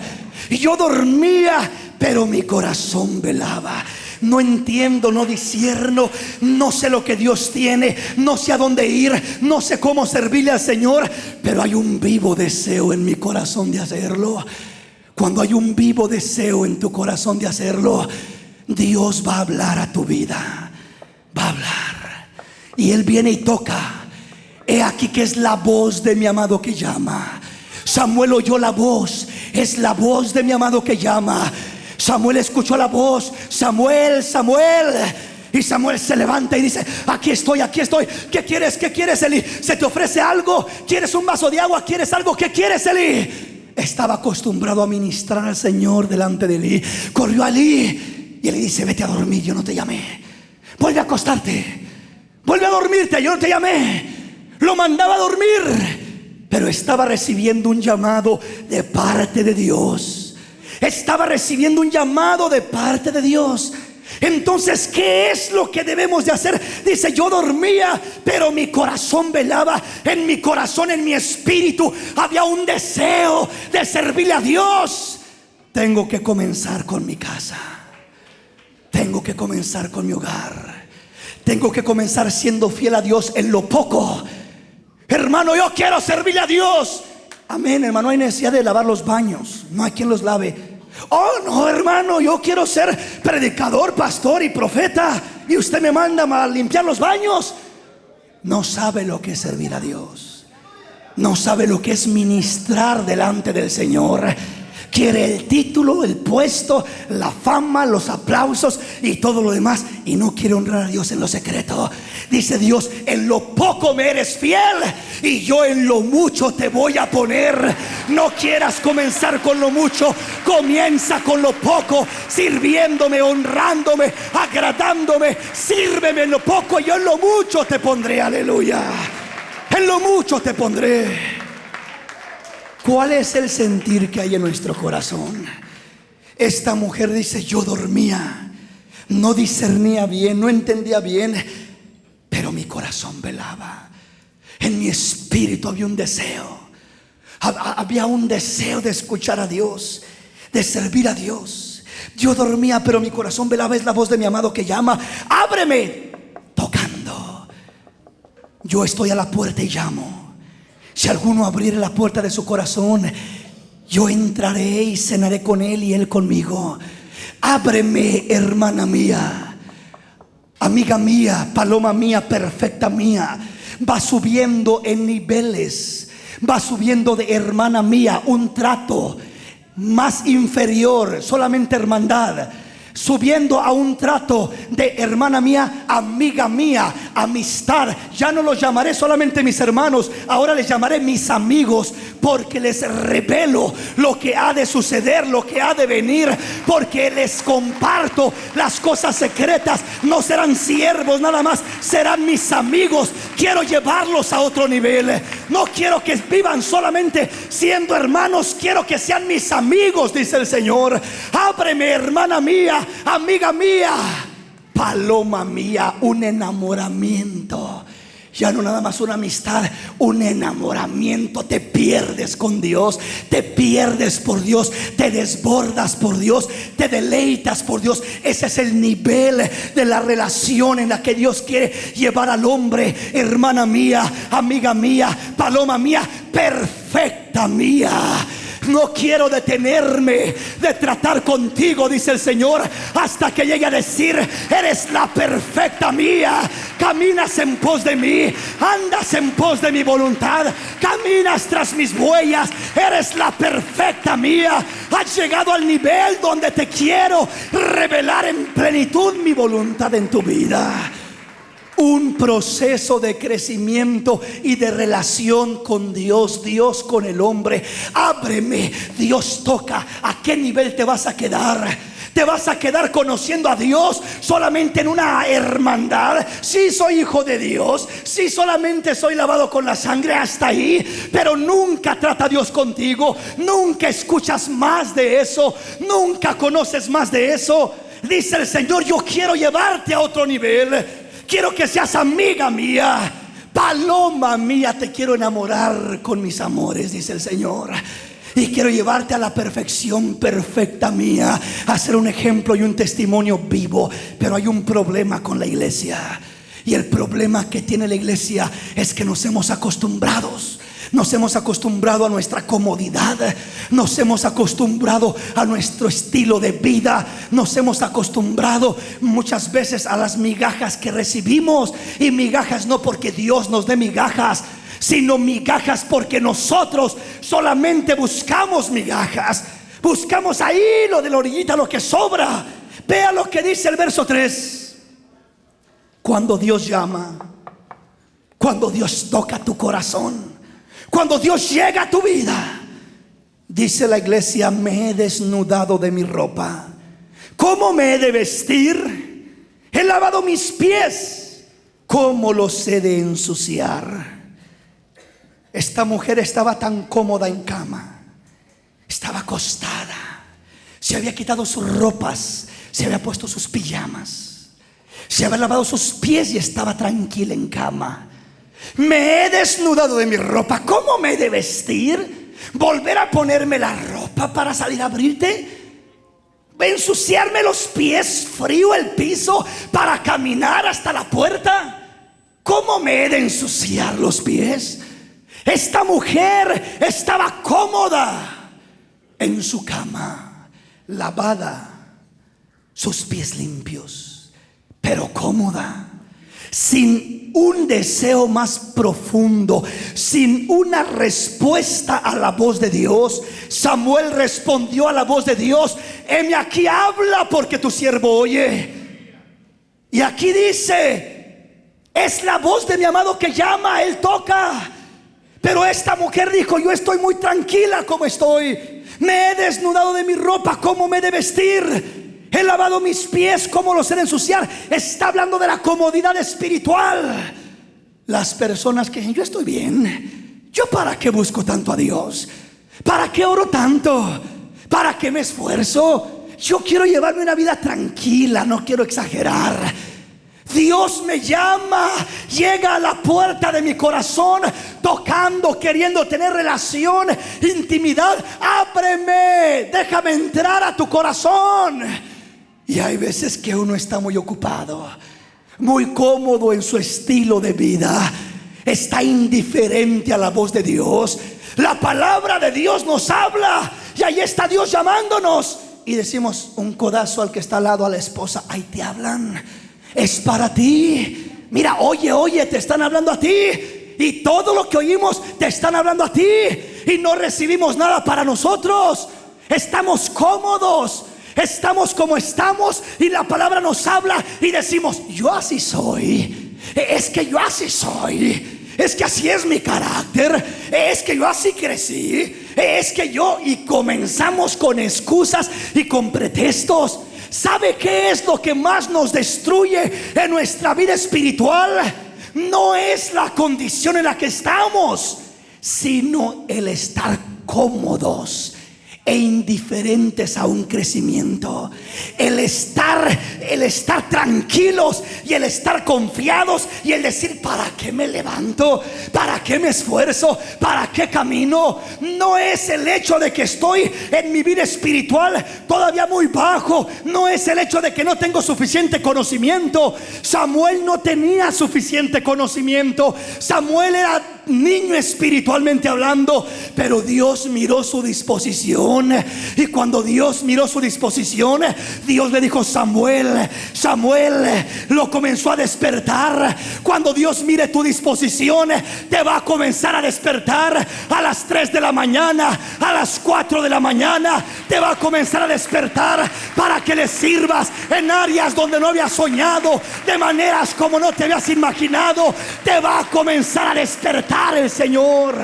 Y yo dormía, pero mi corazón velaba. No entiendo, no discierno, no sé lo que Dios tiene, no sé a dónde ir, no sé cómo servirle al Señor, pero hay un vivo deseo en mi corazón de hacerlo. Cuando hay un vivo deseo en tu corazón de hacerlo, Dios va a hablar a tu vida, va a hablar. Y Él viene y toca. He aquí que es la voz de mi amado que llama. Samuel oyó la voz, es la voz de mi amado que llama. Samuel escuchó la voz: Samuel, Samuel. Y Samuel se levanta y dice: aquí estoy, aquí estoy. ¿Qué quieres? ¿Qué quieres, Elí? ¿Se te ofrece algo? ¿Quieres un vaso de agua? ¿Quieres algo? ¿Qué quieres, Elí? Estaba acostumbrado a ministrar al Señor delante de Elí. Corrió a Elí y Elí dice: vete a dormir, yo no te llamé. Vuelve a acostarte, vuelve a dormirte, yo no te llamé. Lo mandaba a dormir, pero estaba recibiendo un llamado de parte de Dios. Estaba recibiendo un llamado de parte de Dios. Entonces, ¿qué es lo que debemos de hacer? Dice: yo dormía, pero mi corazón velaba. En mi corazón, en mi espíritu, había un deseo de servirle a Dios. Tengo que comenzar con mi casa. Tengo que comenzar con mi hogar. Tengo que comenzar siendo fiel a Dios en lo poco. Hermano, yo quiero servirle a Dios. Amén, hermano, no hay necesidad de lavar los baños. No hay quien los lave. Oh, no, hermano, yo quiero ser predicador, pastor y profeta, y usted me manda a limpiar los baños. No sabe lo que es servir a Dios. No sabe lo que es ministrar delante del Señor. Quiere el título, el puesto, la fama, los aplausos y todo lo demás, y no quiere honrar a Dios en lo secreto. Dice Dios: en lo poco me eres fiel, y yo en lo mucho te voy a poner. No quieras comenzar con lo mucho, comienza con lo poco, sirviéndome, honrándome, agradándome. Sírveme en lo poco, yo en lo mucho te pondré. Aleluya. En lo mucho te pondré. ¿Cuál es el sentir que hay en nuestro corazón? Esta mujer dice: yo dormía, no discernía bien, no entendía bien, pero mi corazón velaba. En mi espíritu había un deseo. Había un deseo de escuchar a Dios, de servir a Dios. Yo dormía, pero mi corazón velaba. Es la voz de mi amado que llama: ábreme, tocando. Yo estoy a la puerta y llamo. Si alguno abriere la puerta de su corazón, yo entraré y cenaré con él y él conmigo. Ábreme, hermana mía, amiga mía, paloma mía, perfecta mía. Va subiendo en niveles, va subiendo de hermana mía, un trato más inferior, solamente hermandad, subiendo a un trato de hermana mía, amiga mía, amistad. Ya no los llamaré solamente mis hermanos, ahora les llamaré mis amigos, porque les revelo lo que ha de suceder, lo que ha de venir, porque les comparto las cosas secretas. No serán siervos nada más, serán mis amigos. Quiero llevarlos a otro nivel. No quiero que vivan solamente siendo hermanos, quiero que sean mis amigos, dice el Señor. Ábreme, hermana mía, amiga mía, paloma mía. Un enamoramiento, ya no nada más una amistad, un enamoramiento. Te pierdes con Dios, te pierdes por Dios, te desbordas por Dios, te deleitas por Dios. Ese es el nivel de la relación en la que Dios quiere llevar al hombre. Hermana mía, amiga mía, paloma mía, perfecta mía. No quiero detenerme de tratar contigo, dice el Señor, hasta que llegue a decir: eres la perfecta mía. Caminas en pos de mí, andas en pos de mi voluntad, caminas tras mis huellas. Eres la perfecta mía. Has llegado al nivel donde te quiero revelar en plenitud mi voluntad en tu vida. Un proceso de crecimiento y de relación con Dios, Dios con el hombre. Ábreme, Dios toca. ¿A qué nivel te vas a quedar? ¿Te vas a quedar conociendo a Dios solamente en una hermandad? Sí, soy hijo de Dios, sí, solamente soy lavado con la sangre, hasta ahí. Pero nunca trata Dios contigo, nunca escuchas más de eso, nunca conoces más de eso. dice el Señor: yo quiero llevarte a otro nivel. Quiero que seas amiga mía, paloma mía, te quiero enamorar con mis amores, dice el Señor. Y quiero llevarte a la perfección perfecta mía, a ser un ejemplo y un testimonio vivo. Pero hay un problema con la iglesia. Y el problema que tiene la iglesia es que nos hemos acostumbrado a nuestra comodidad, nos hemos acostumbrado a nuestro estilo de vida, nos hemos acostumbrado muchas veces a las migajas que recibimos. Y migajas no porque Dios nos dé migajas, sino migajas porque nosotros solamente buscamos migajas. Buscamos ahí lo de la orillita, lo que sobra. Vea lo que dice el verso 3. Cuando Dios llama, cuando Dios toca tu corazón, cuando Dios llega a tu vida, dice la iglesia: me he desnudado de mi ropa. ¿Cómo me he de vestir? He lavado mis pies. ¿Cómo los he de ensuciar? Esta mujer estaba tan cómoda en cama, estaba acostada, se había quitado sus ropas, se había puesto sus pijamas, se había lavado sus pies y estaba tranquila en cama. Me he desnudado de mi ropa. ¿Cómo me he de vestir? ¿Volver a ponerme la ropa para salir a abrirte? ¿Ensuciarme los pies, frío el piso, para caminar hasta la puerta? ¿Cómo me he de ensuciar los pies? Esta mujer estaba cómoda en su cama, lavada, sus pies limpios, pero cómoda, sin un deseo más profundo, sin una respuesta a la voz de Dios. Samuel respondió a la voz de Dios: heme aquí, habla, porque tu siervo oye. Y aquí dice: es la voz de mi amado que llama, él toca. Pero esta mujer dijo: yo estoy muy tranquila como estoy. Me he desnudado de mi ropa, ¿cómo me he de vestir? He lavado mis pies, ¿cómo los he de ensuciar? Está hablando de la comodidad espiritual. Las personas que dicen: yo estoy bien, ¿yo para qué busco tanto a Dios? ¿Para qué oro tanto? ¿Para qué me esfuerzo? Yo quiero llevarme una vida tranquila, no quiero exagerar. Dios me llama, llega a la puerta de mi corazón, tocando, queriendo tener relación, intimidad. Ábreme, déjame entrar a tu corazón. Y hay veces que uno está muy ocupado, muy cómodo en su estilo de vida, está indiferente a la voz de Dios. La palabra de Dios nos habla y ahí está Dios llamándonos. Y decimos un codazo al que está al lado, a la esposa: ahí te hablan, es para ti. Mira, oye, te están hablando a ti. Y todo lo que oímos te están hablando a ti. Y no recibimos nada para nosotros. Estamos cómodos, estamos como estamos, y la palabra nos habla y decimos: yo así soy. Es que yo así soy. Es que así es mi carácter. Es que yo así crecí. Es que yo... Y comenzamos con excusas y con pretextos. ¿Sabe qué es lo que más nos destruye en nuestra vida espiritual? No es la condición en la que estamos, sino el estar cómodos e indiferentes a un crecimiento. El estar tranquilos y el estar confiados y el decir: ¿para qué me levanto? ¿Para qué me esfuerzo? ¿Para qué camino? No es el hecho de que estoy en mi vida espiritual todavía muy bajo. No es el hecho de que no tengo suficiente conocimiento. Samuel no tenía suficiente conocimiento. Samuel era niño espiritualmente hablando, pero Dios miró su disposición. Y cuando Dios miró su disposición, Dios le dijo: Samuel, Samuel. Lo comenzó a despertar. Cuando Dios mire tu disposición, te va a comenzar a despertar a las 3 de la mañana, a las 4 de la mañana. Te va a comenzar a despertar para que le sirvas en áreas donde no habías soñado, de maneras como no te habías imaginado. Te va a comenzar a despertar el Señor.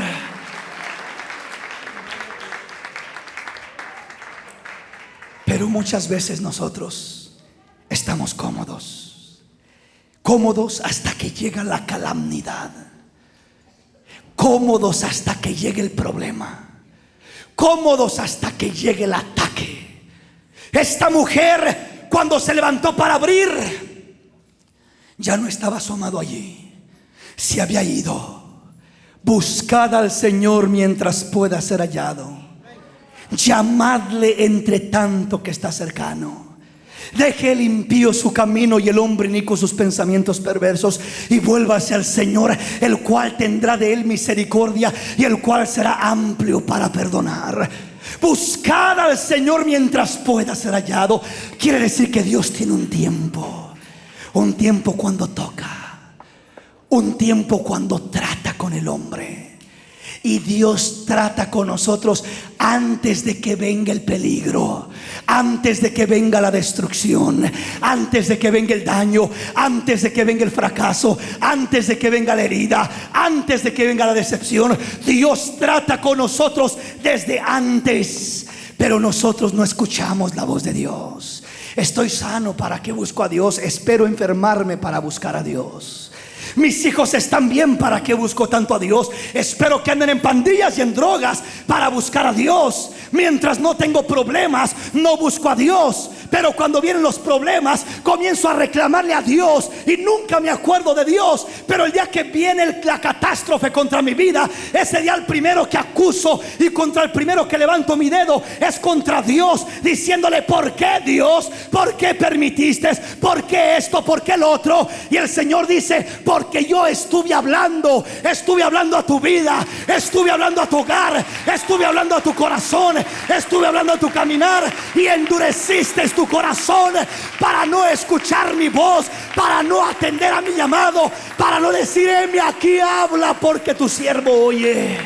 Pero muchas veces nosotros estamos cómodos hasta que llega la calamidad, cómodos hasta que llegue el problema, cómodos hasta que llegue el ataque. Esta mujer cuando se levantó para abrir, ya no estaba su amado allí, se había ido. Buscad al Señor mientras pueda ser hallado, llamadle entre tanto que está cercano. Deje el impío su camino y el hombre inicuo sus pensamientos perversos, y vuélvase al Señor, el cual tendrá de él misericordia y el cual será amplio para perdonar. Buscad al Señor mientras pueda ser hallado. Quiere decir que Dios tiene un tiempo cuando toca, un tiempo cuando trata con el hombre. Y Dios trata con nosotros antes de que venga el peligro, antes de que venga la destrucción, antes de que venga el daño, antes de que venga el fracaso, antes de que venga la herida, antes de que venga la decepción. Dios trata con nosotros desde antes, pero nosotros no escuchamos la voz de Dios. Estoy sano, ¿para qué busco a Dios? Espero enfermarme para buscar a Dios. Mis hijos están bien, ¿para qué busco tanto a Dios? Espero que anden en pandillas y en drogas para buscar a Dios. Mientras no tengo problemas, no busco a Dios. Pero cuando vienen los problemas, comienzo a reclamarle a Dios y nunca me acuerdo de Dios. Pero el día que viene la catástrofe contra mi vida, ese día el primero que acuso y contra el primero que levanto mi dedo es contra Dios, diciéndole: ¿por qué, Dios? ¿Por qué permitiste? ¿Por qué esto? ¿Por qué lo otro? Y el Señor dice: porque yo estuve hablando a tu vida, estuve hablando a tu hogar, estuve hablando a tu corazón, estuve hablando a tu caminar, y endureciste tu corazón para no escuchar mi voz, para no atender a mi llamado, para no decir: heme aquí, habla, porque tu siervo oye.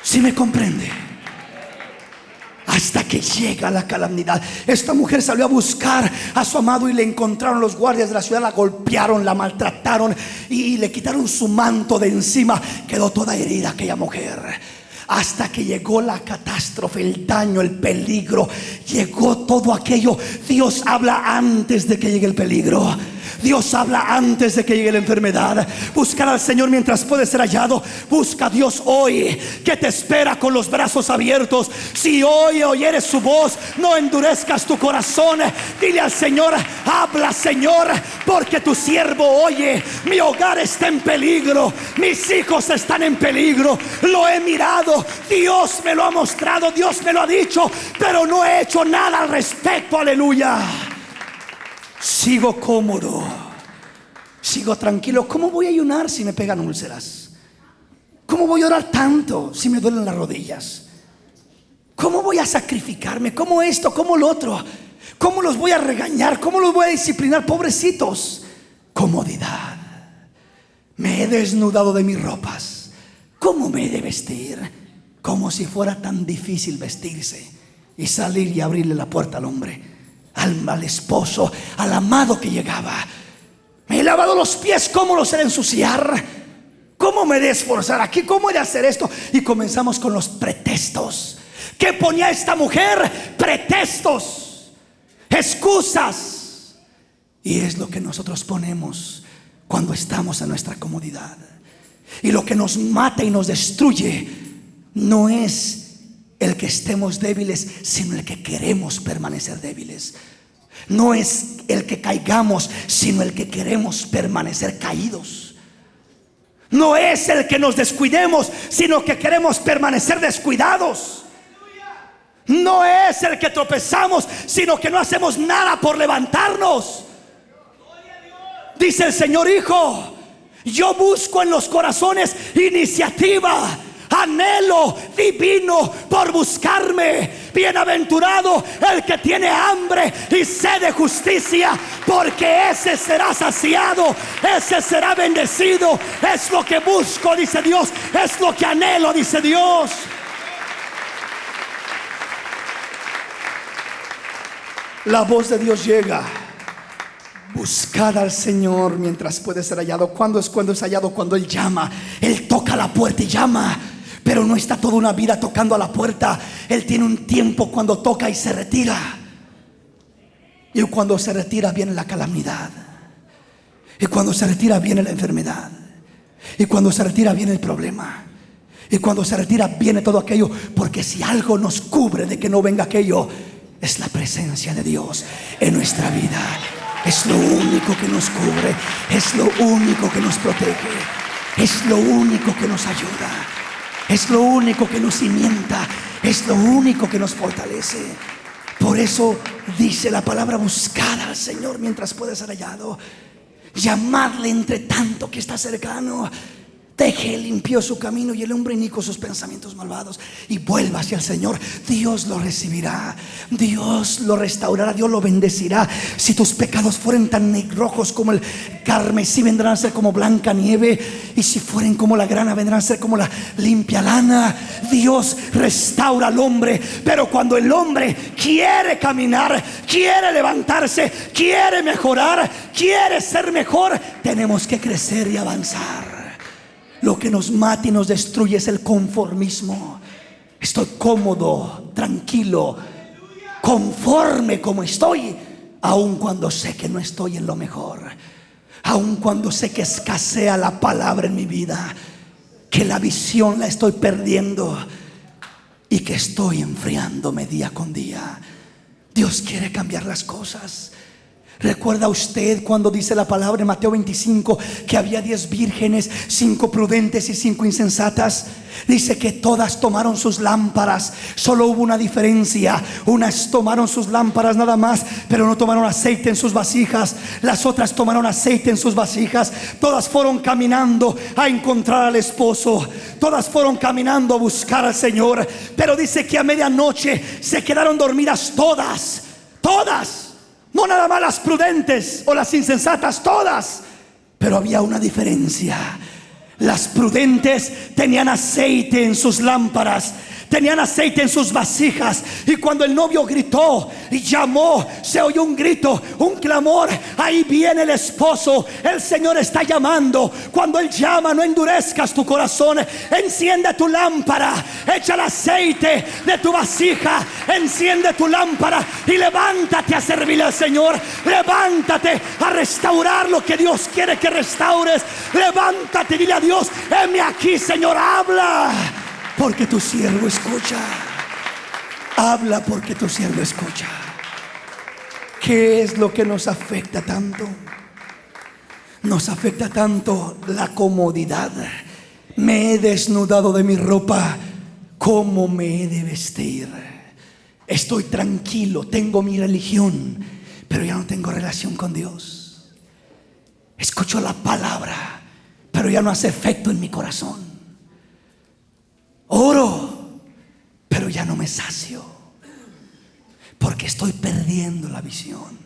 ¿Sí me comprende? Hasta que llega la calamidad. Esta mujer salió a buscar a su amado y le encontraron los guardias de la ciudad. La golpearon, la maltrataron y le quitaron su manto de encima. Quedó toda herida aquella mujer. Hasta que llegó la catástrofe, el daño, el peligro. Llegó todo aquello. Dios habla antes de que llegue el peligro. Dios habla antes de que llegue la enfermedad. Buscar al Señor mientras puede ser hallado. Busca a Dios hoy, que te espera con los brazos abiertos. Si hoy oyeres su voz, no endurezcas tu corazón. Dile al Señor: habla, Señor, porque tu siervo oye. Mi hogar está en peligro, mis hijos están en peligro. Lo he mirado, Dios me lo ha mostrado, Dios me lo ha dicho, pero no he hecho nada al respecto. Aleluya. Sigo cómodo, sigo tranquilo. ¿Cómo voy a ayunar si me pegan úlceras? ¿Cómo voy a orar tanto si me duelen las rodillas? ¿Cómo voy a sacrificarme? ¿Cómo esto? ¿Cómo lo otro? ¿Cómo los voy a regañar? ¿Cómo los voy a disciplinar? Pobrecitos. Comodidad. Me he desnudado de mis ropas. ¿Cómo me he de vestir? Como si fuera tan difícil vestirse y salir y abrirle la puerta al hombre, al esposo, al amado que llegaba. Me he lavado los pies, ¿cómo los he de ensuciar? ¿Cómo me he de esforzar aquí? ¿Cómo he de hacer esto? Y comenzamos con los pretextos. ¿Qué ponía esta mujer? Pretextos, excusas. Y es lo que nosotros ponemos cuando estamos en nuestra comodidad. Y lo que nos mata y nos destruye no es el que estemos débiles, sino el que queremos permanecer débiles. No es el que caigamos, sino el que queremos permanecer caídos. No es el que nos descuidemos, sino que queremos permanecer descuidados. No es el que tropezamos, sino que no hacemos nada por levantarnos. Dice el Señor: hijo, yo busco en los corazones iniciativa, anhelo divino por buscarme. Bienaventurado el que tiene hambre y sed de justicia, porque ese será saciado, ese será bendecido. Es lo que busco, dice Dios. Es lo que anhelo, dice Dios. La voz de Dios llega. Buscad al Señor mientras puede ser hallado. ¿Cuándo es hallado? Cuando Él llama. Él toca la puerta y llama. Pero no está toda una vida tocando a la puerta. Él tiene un tiempo cuando toca y se retira. Y cuando se retira viene la calamidad. Y cuando se retira viene la enfermedad. Y cuando se retira viene el problema. Y cuando se retira viene todo aquello. Porque si algo nos cubre de que no venga aquello, es la presencia de Dios en nuestra vida. Es lo único que nos cubre, es lo único que nos protege, es lo único que nos ayuda, es lo único que nos cimienta, es lo único que nos fortalece. Por eso dice la palabra: buscad al Señor mientras puede ser hallado, llamadle entre tanto que está cercano. Deje el impío su camino y el hombre inicuo sus pensamientos malvados, y vuelva hacia el Señor. Dios lo recibirá, Dios lo restaurará, Dios lo bendecirá. Si tus pecados fueren tan rojos como el carmesí, vendrán a ser como blanca nieve, y si fueren como la grana, vendrán a ser como la limpia lana. Dios restaura al hombre, pero cuando el hombre quiere caminar, quiere levantarse, quiere mejorar, quiere ser mejor, tenemos que crecer y avanzar. Lo que nos mata y nos destruye es el conformismo. Estoy cómodo, tranquilo, conforme como estoy, aun cuando sé que no estoy en lo mejor, aun cuando sé que escasea la palabra en mi vida, que la visión la estoy perdiendo y que estoy enfriándome día con día. Dios quiere cambiar las cosas. ¿Recuerda usted cuando dice la palabra en Mateo 25 que había 10 vírgenes, 5 prudentes y 5 insensatas? Dice que todas tomaron sus lámparas. Solo hubo una diferencia: unas tomaron sus lámparas nada más, pero no tomaron aceite en sus vasijas. Las otras tomaron aceite en sus vasijas. Todas fueron caminando a encontrar al esposo, todas fueron caminando a buscar al Señor. Pero dice que a medianoche se quedaron dormidas todas. No nada más las prudentes o las insensatas, todas. Pero había una diferencia. Las prudentes tenían aceite en sus lámparas, tenían aceite en sus vasijas. Y cuando el novio gritó y llamó, se oyó un grito, un clamor: ahí viene el esposo, el Señor está llamando. Cuando Él llama, no endurezcas tu corazón. Enciende tu lámpara, echa el aceite de tu vasija, enciende tu lámpara y levántate a servirle al Señor. Levántate a restaurar lo que Dios quiere que restaures. Levántate y dile a Dios: heme aquí, Señor, habla, porque tu siervo escucha. Habla, porque tu siervo escucha. ¿Qué es lo que nos afecta tanto? Nos afecta tanto la comodidad. Me he desnudado de mi ropa, ¿cómo me he de vestir? Estoy tranquilo, tengo mi religión, pero ya no tengo relación con Dios. Escucho la palabra, pero ya no hace efecto en mi corazón. Oro, pero ya no me sacio, porque estoy perdiendo la visión,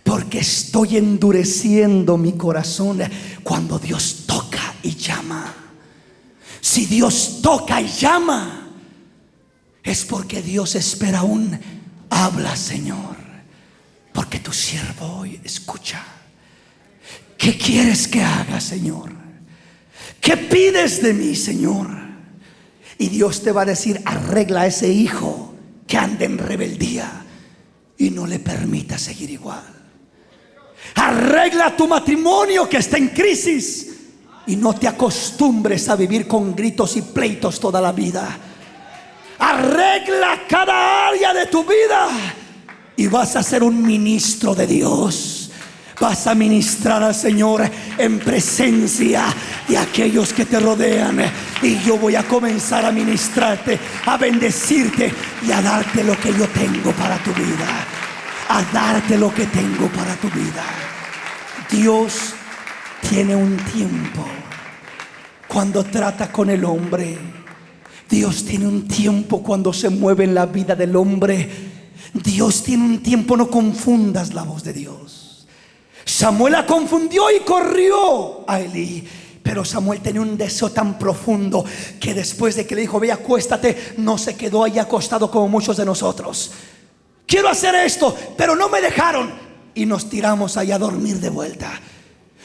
porque estoy endureciendo mi corazón. Cuando Dios toca y llama, si Dios toca y llama, es porque Dios espera un habla, Señor, porque tu siervo hoy escucha. ¿Qué quieres que haga, Señor? ¿Qué pides de mí, Señor? Y Dios te va a decir: arregla a ese hijo que anda en rebeldía y no le permita seguir igual. Arregla tu matrimonio que está en crisis y no te acostumbres a vivir con gritos y pleitos toda la vida. Arregla cada área de tu vida y vas a ser un ministro de Dios. Vas a ministrar al Señor en presencia de aquellos que te rodean. Y yo voy a comenzar a ministrarte, a bendecirte y a darte lo que yo tengo para tu vida. A darte lo que tengo para tu vida. Dios tiene un tiempo cuando trata con el hombre. Dios tiene un tiempo cuando se mueve en la vida del hombre. Dios tiene un tiempo. No confundas la voz de Dios. Samuel la confundió y corrió a Elí, pero Samuel tenía un deseo tan profundo que después de que le dijo: ve, acuéstate, no se quedó ahí acostado como muchos de nosotros. Quiero hacer esto, pero no me dejaron, y nos tiramos ahí a dormir de vuelta.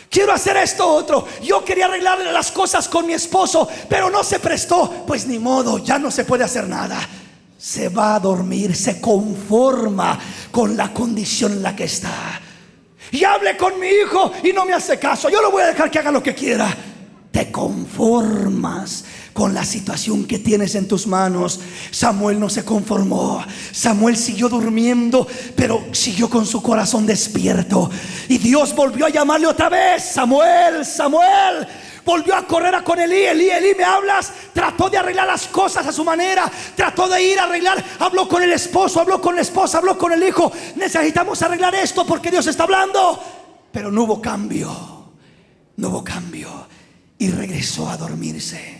Quiero hacer esto otro. Yo quería arreglarle las cosas con mi esposo, pero no se prestó. Pues ni modo, ya no se puede hacer nada. Se va a dormir, se conforma con la condición en la que está. Y hablé con mi hijo y no me hace caso. Yo lo voy a dejar que haga lo que quiera. Te conformas con la situación que tienes en tus manos. Samuel no se conformó. Samuel siguió durmiendo, pero siguió con su corazón despierto. Y Dios volvió a llamarle otra vez: Samuel, Samuel. Volvió a correr con Elí. Elí, Elí, ¿me hablas? Trató de arreglar las cosas a su manera. Trató de ir a arreglar. Habló con el esposo, habló con la esposa, habló con el hijo. Necesitamos arreglar esto porque Dios está hablando. Pero no hubo cambio. No hubo cambio. Y regresó a dormirse.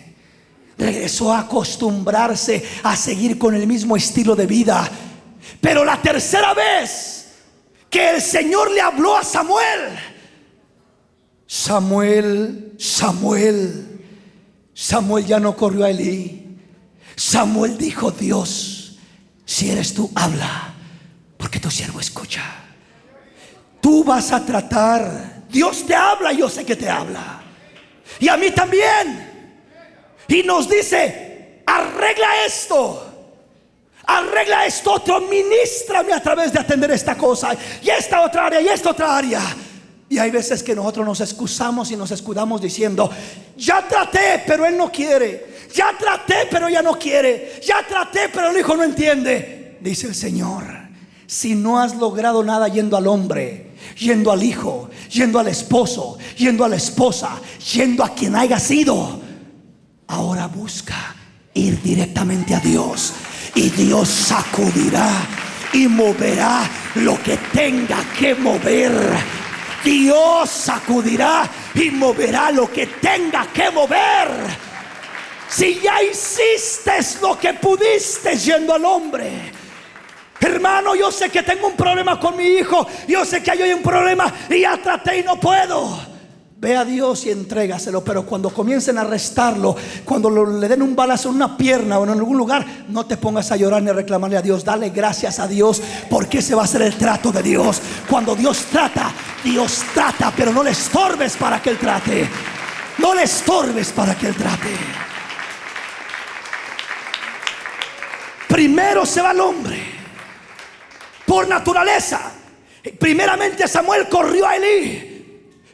Regresó a acostumbrarse a seguir con el mismo estilo de vida. Pero la tercera vez que el Señor le habló a Samuel: Samuel, Samuel. Samuel ya no corrió a Elí. Samuel dijo: Dios, si eres tú, habla, porque tu siervo escucha. Tú vas a tratar. Dios te habla, yo sé que te habla. Y a mí también. Y nos dice: arregla esto, arregla esto otro, ministrame a través de atender esta cosa y esta otra área y esta otra área. Y hay veces que nosotros nos excusamos y nos escudamos diciendo: ya traté, pero él no quiere. Ya traté, pero ella no quiere. Ya traté, pero el hijo no entiende. Dice el Señor: si no has logrado nada yendo al hombre, yendo al hijo, yendo al esposo, yendo a la esposa, yendo a quien haya sido, ahora busca ir directamente a Dios. Y Dios sacudirá y moverá lo que tenga que mover. Dios sacudirá y moverá lo que tenga que mover. Si ya hiciste lo que pudiste yendo al hombre. Hermano, yo sé que tengo un problema con mi hijo. Yo sé que hay un problema y ya traté y no puedo. Ve a Dios y entrégaselo. Pero cuando comiencen a arrestarlo, cuando le den un balazo en una pierna o en algún lugar, no te pongas a llorar ni a reclamarle a Dios. Dale gracias a Dios, porque ese va a ser el trato de Dios. Cuando Dios trata, pero no le estorbes para que Él trate. No le estorbes para que Él trate. Primero se va el hombre por naturaleza. Primeramente Samuel corrió a Elí,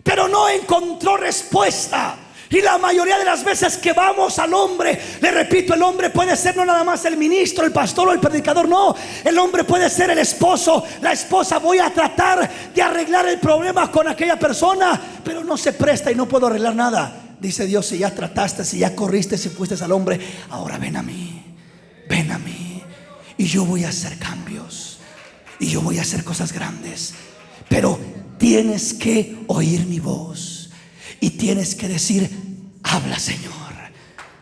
pero no encontró respuesta. Y la mayoría de las veces que vamos al hombre, le repito, el hombre puede ser no nada más el ministro, el pastor o el predicador. No, el hombre puede ser el esposo, la esposa. Voy a tratar de arreglar el problema con aquella persona, pero no se presta y no puedo arreglar nada. Dice Dios: si ya trataste, si ya corriste, si fuiste al hombre, ahora ven a mí, ven a mí, y yo voy a hacer cambios, y yo voy a hacer cosas grandes. Pero tienes que oír mi voz y tienes que decir: habla, Señor,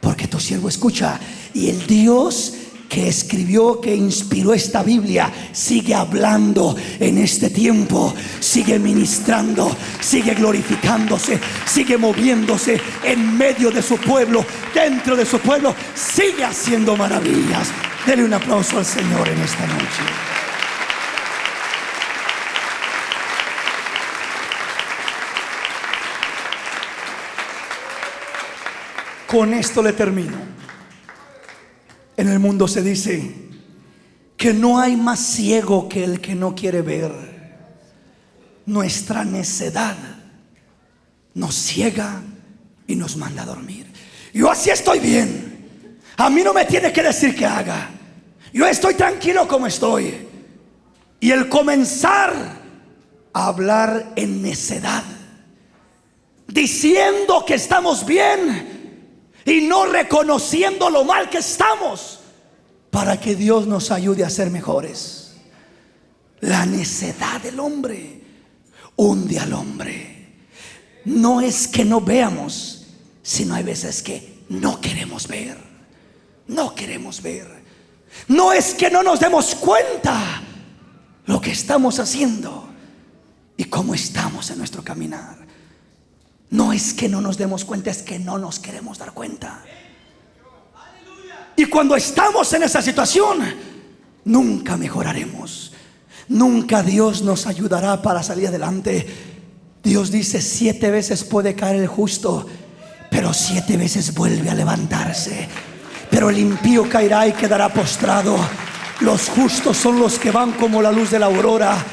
porque tu siervo escucha. Y el Dios que escribió, que inspiró esta Biblia, sigue hablando en este tiempo, sigue ministrando, sigue glorificándose, sigue moviéndose en medio de su pueblo, dentro de su pueblo, sigue haciendo maravillas. Dele un aplauso al Señor en esta noche. Con esto le termino. En el mundo se dice que no hay más ciego que el que no quiere ver. Nuestra necedad nos ciega y nos manda a dormir. Yo así estoy bien. A mí no me tiene que decir que haga. Yo estoy tranquilo como estoy. Y el comenzar a hablar en necedad, diciendo que estamos bien y no reconociendo lo mal que estamos, para que Dios nos ayude a ser mejores. La necedad del hombre hunde al hombre. No es que no veamos, sino hay veces que no queremos ver. No queremos ver. No es que no nos demos cuenta lo que estamos haciendo y cómo estamos en nuestro caminar. No es que no nos demos cuenta, es que no nos queremos dar cuenta. Y cuando estamos en esa situación, nunca mejoraremos. Nunca Dios nos ayudará para salir adelante. Dios dice: 7 veces puede caer el justo, pero 7 veces vuelve a levantarse. Pero el impío caerá y quedará postrado. Los justos son los que van como la luz de la aurora.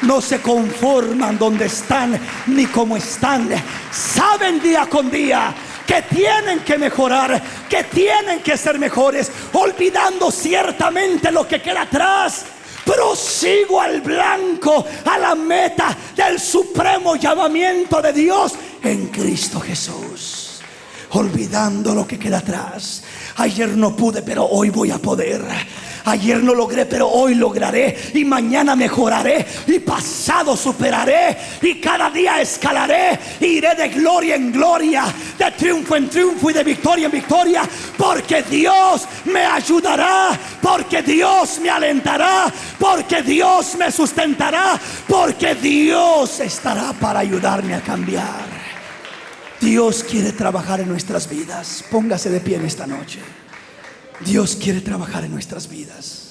No se conforman donde están ni como están. Saben día con día que tienen que mejorar, que tienen que ser mejores, olvidando ciertamente lo que queda atrás. Prosigo al blanco, a la meta del supremo llamamiento de Dios en Cristo Jesús. Olvidando lo que queda atrás. Ayer no pude, pero hoy voy a poder. Ayer no logré, pero hoy lograré. Y mañana mejoraré. Y pasado superaré. Y cada día escalaré. Iré de gloria en gloria, de triunfo en triunfo y de victoria en victoria. Porque Dios me ayudará. Porque Dios me alentará. Porque Dios me sustentará. Porque Dios estará para ayudarme a cambiar. Dios quiere trabajar en nuestras vidas. Póngase de pie en esta noche. Dios quiere trabajar en nuestras vidas.